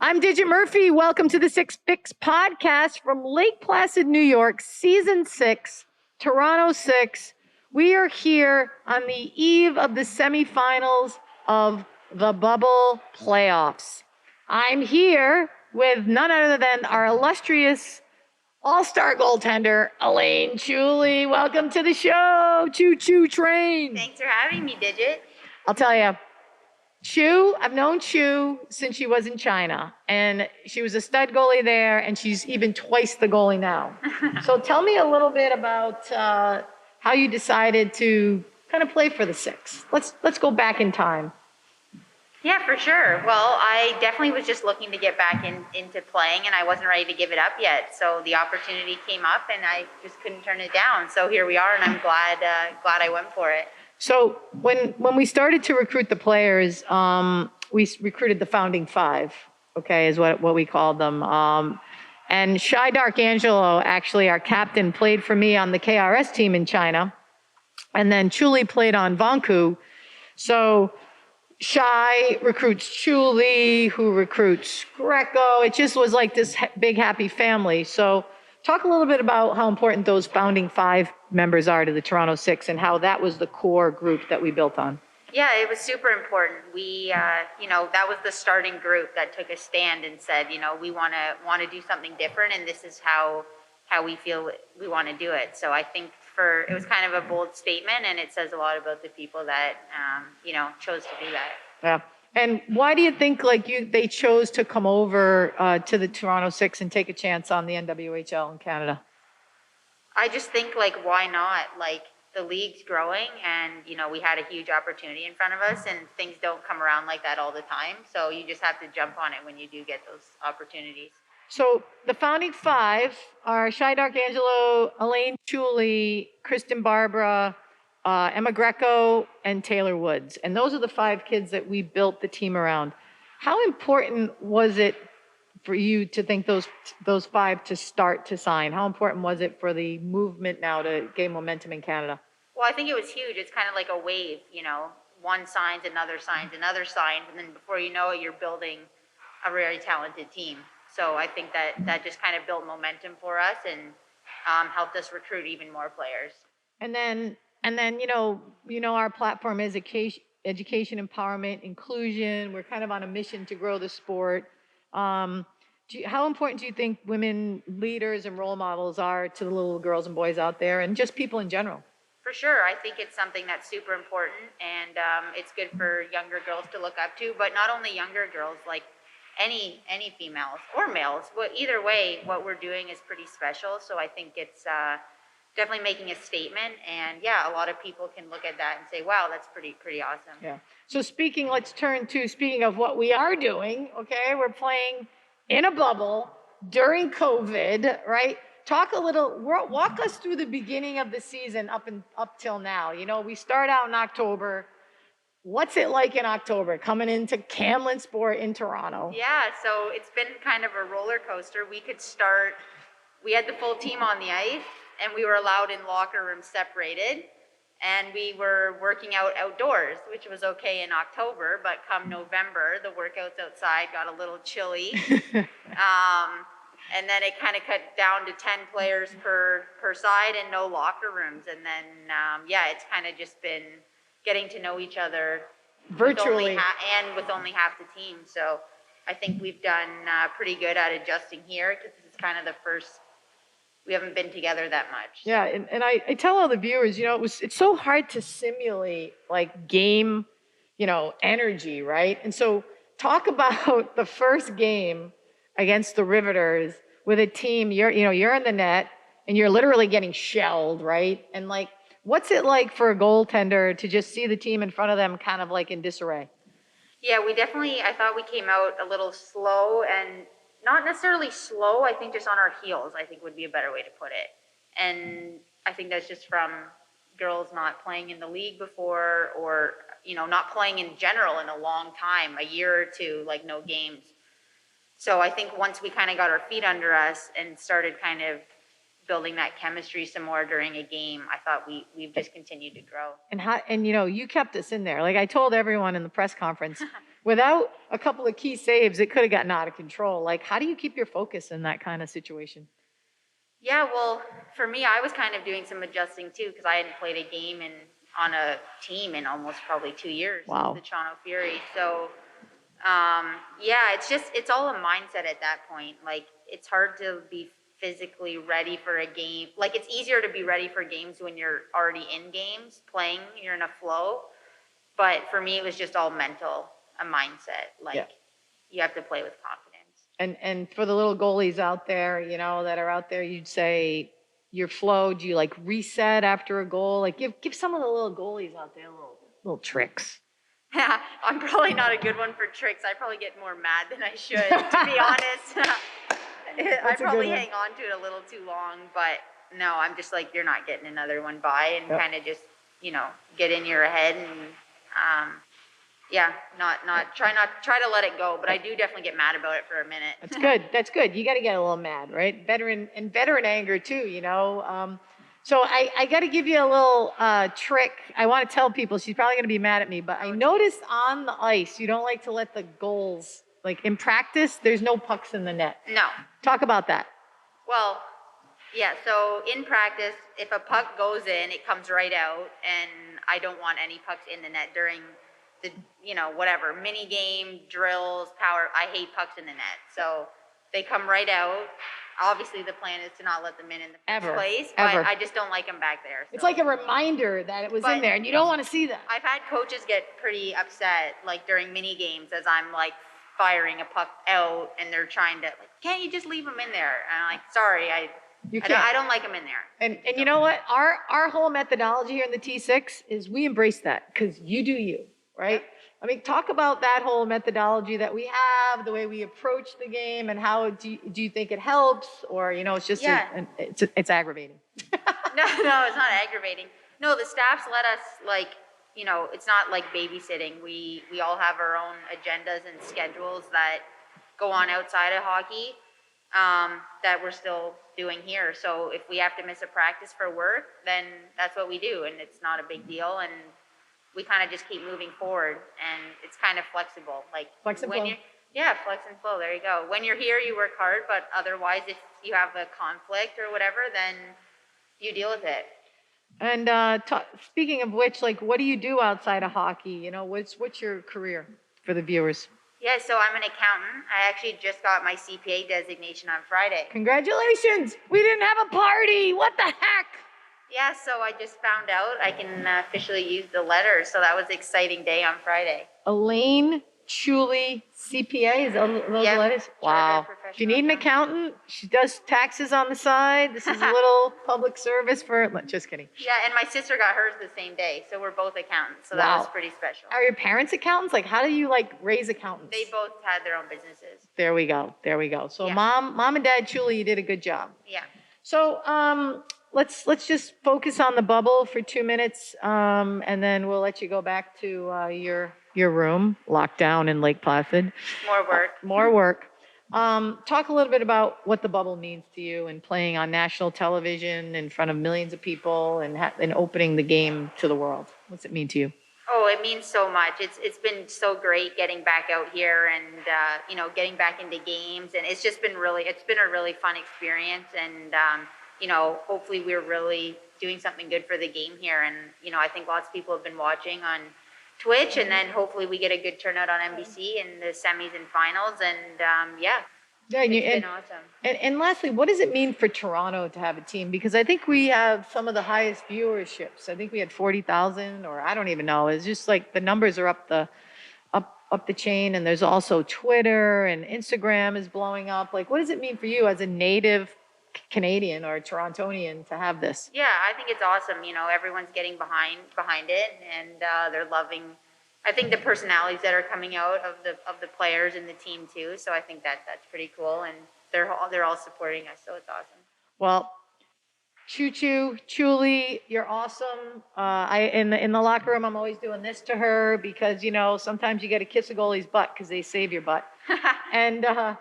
I'm Digit Murphy. Welcome to the Six Fix podcast from Lake Placid, New York, season 6, Toronto 6. We are here on the eve of the semifinals of the bubble playoffs. I'm here with none other than our illustrious all-star goaltender, Elaine Chuli. Welcome to the show, Choo Choo Train. Thanks for having me, Digit. I'll tell you, I've known Chu since she was in China, and she was a stud goalie there, and she's even twice the goalie now. So tell me a little bit about how you decided to kind of play for the Six. Let's go back in time. Yeah, for sure. Well, I definitely was just looking to get back into playing, and I wasn't ready to give it up yet. So the opportunity came up, and I just couldn't turn it down. So here we are, and I'm glad I went for it. So when we started to recruit the players, we recruited the founding five, okay, is what we called them. And Shai Darkangelo, actually our captain, played for me on the KRS team in China. And then Chuli played on Vanku. So Shai recruits Chuli, who recruits Greco. It just was like this big happy family. So talk a little bit about how important those founding five members are to the Toronto Six and how that was the core group that we built on. Yeah, it was super important. We, that was the starting group that took a stand and said, we want to do something different, and this is how we feel we want to do it. So I think it was kind of a bold statement, and it says a lot about the people that, chose to do that. Yeah. And why do you think they chose to come over to the Toronto Six and take a chance on the NWHL in Canada? I just think why not? The league's growing, and we had a huge opportunity in front of us, and things don't come around like that all the time. So you just have to jump on it when you do get those opportunities. So the founding five are Shai Darkangelo, Elaine Chuli, Kristen Barbara, Emma Greco, and Taylor Woods. And those are the five kids that we built the team around. How important was it for you to think those five to start to sign? How important was it for the movement now to gain momentum in Canada? Well, I think it was huge. It's kind of like a wave, one signs, another signs, another signs, and then before you know it, you're building a very talented team. So I think that just kind of built momentum for us and helped us recruit even more players. And then our platform is education, empowerment, inclusion. We're kind of on a mission to grow the sport. How important do you think women leaders and role models are to the little girls and boys out there, and just people in general? For sure. I think it's something that's super important, and it's good for younger girls to look up to, but not only younger girls, any females or males, but either way, what we're doing is pretty special. So I think it's definitely making a statement, and a lot of people can look at that and say, wow, that's pretty awesome. Yeah. So speaking of what we are doing, okay, we're playing in a bubble during COVID, right? Walk us through the beginning of the season up till now. We start out in October. What's it like in October coming into Camlin Sport in Toronto? Yeah, so it's been kind of a roller coaster. We had the full team on the ice, and we were allowed in locker rooms separated, and we were working out outdoors, which was okay in October, but come November, the workouts outside got a little chilly. And then it kind of cut down to 10 players per side and no locker rooms. And then, it's kind of just been getting to know each other virtually with only half the team. So I think we've done pretty good at adjusting here, because this is kind of the first, we haven't been together that much. Yeah, and I tell all the viewers, it's so hard to simulate game, energy, right? And so talk about the first game against the Riveters with a team, you're in the net and you're literally getting shelled, right? And what's it like for a goaltender to just see the team in front of them kind of in disarray? Yeah, I thought we came out a little slow, and not necessarily slow, I think just on our heels, I think would be a better way to put it. And I think that's just from girls not playing in the league before, or, not playing in general in a long time, a year or two, like no games. So I think once we kind of got our feet under us and started kind of building that chemistry some more during a game, I thought we've just continued to grow. And you kept us in there. Like I told everyone in the press conference, without a couple of key saves, it could have gotten out of control. Like, how do you keep your focus in that kind of situation? Yeah, well, for me, I was kind of doing some adjusting too, because I hadn't played a game on a team in almost probably 2 years. Wow. The Toronto Fury. So, yeah, it's all a mindset at that point. Like, it's hard to be physically ready for a game. Like, it's easier to be ready for games when you're already in games, playing, you're in a flow. But for me, it was just all mental, a mindset. Like, Yeah. You have to play with confidence. And for the little goalies out there, that are out there, you'd say your flow, do you like reset after a goal? Like give some of the little goalies out there little tricks. I'm probably not a good one for tricks. I probably get more mad than I should, to be honest. I probably hang on to it a little too long, but no, I'm just like, you're not getting another one by, and kind of just, get in your head and, yeah, try to let it go, but I do definitely get mad about it for a minute. That's good. That's good. You got to get a little mad, right? Veteran anger too, So I got to give you a little trick. I want to tell people, she's probably going to be mad at me, but I noticed on the ice, you don't like to let the goals, like in practice, there's no pucks in the net. No. Talk about that. Well, yeah, so in practice, if a puck goes in, it comes right out, and I don't want any pucks in the net during the, whatever, mini game, drills, power. I hate pucks in the net. So they come right out. Obviously, the plan is to not let them in the first place, but I just don't like them back there. So. It's like a reminder that it was in there, and you don't want to see that. I've had coaches get pretty upset, like during mini games, as I'm like firing a puck out, and they're trying to, like, can't you just leave them in there? And I'm like, sorry, I don't like them in there. And you know what? Our whole methodology here in the T6 is we embrace that because you do you, right? I mean, talk about that whole methodology that we have, the way we approach the game, and how do you think it helps, or it's just it's aggravating. No, it's not aggravating. No, the staffs let us, like, it's not like babysitting. We all have our own agendas and schedules that go on outside of hockey, that we're still doing here. So if we have to miss a practice for work, then that's what we do, and it's not a big deal, and we kind of just keep moving forward, and it's kind of flexible. Like flex and flow. Flex and flow. There you go. When you're here, you work hard, but otherwise, if you have a conflict or whatever, then you deal with it. And speaking of which, like, what do you do outside of hockey? What's your career for the viewers? Yeah, so I'm an accountant. I actually just got my CPA designation on Friday. Congratulations! We didn't have a party. What the heck? Yeah, so I just found out I can officially use the letters. So that was an exciting day on Friday. Elaine Chuli, CPA, is those the letters? Wow. If you need an accountant, she does taxes on the side. This is a little public service for, just kidding. Yeah, and my sister got hers the same day. So we're both accountants. So that was pretty special. Are your parents accountants? Like, how do you raise accountants? They both had their own businesses. There we go. So mom and dad, Chuli, you did a good job. Yeah. So, let's just focus on the bubble for 2 minutes, and then we'll let you go back to your room, locked down in Lake Placid. More work. Talk a little bit about what the bubble means to you, and playing on national television in front of millions of people, and opening the game to the world. What's it mean to you? Oh, it means so much. It's been so great getting back out here and getting back into games, and it's been a really fun experience, and hopefully we're really doing something good for the game here. And, I think lots of people have been watching on Twitch, and then hopefully we get a good turnout on NBC in the semis and finals. And, it's been awesome. And lastly, what does it mean for Toronto to have a team? Because I think we have some of the highest viewerships. I think we had 40,000, or I don't even know. It's just like the numbers are up the chain, and there's also Twitter, and Instagram is blowing up. Like, what does it mean for you as a native Canadian or Torontonian to have this? Yeah, I think it's awesome. Everyone's getting behind it, and they're loving I think the personalities that are coming out of the players and the team too. So I think that's pretty cool, and they're all supporting us. So it's awesome. Well, Chuli, you're awesome. In the locker room, I'm always doing this to her because sometimes you got to kiss a goalie's butt because they save your butt. And I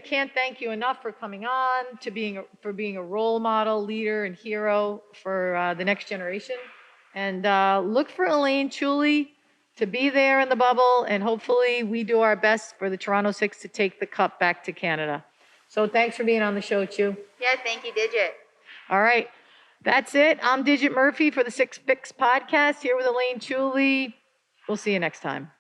can't thank you enough for coming on for being a role model, leader, and hero for the next generation. And look for Elaine Chuli to be there in the bubble, and hopefully we do our best for the Toronto Six to take the cup back to Canada. So thanks for being on the show, Chu. Yeah, thank you, Digit. All right. That's it. I'm Digit Murphy for the Six Fix podcast here with Elaine Chuli. We'll see you next time.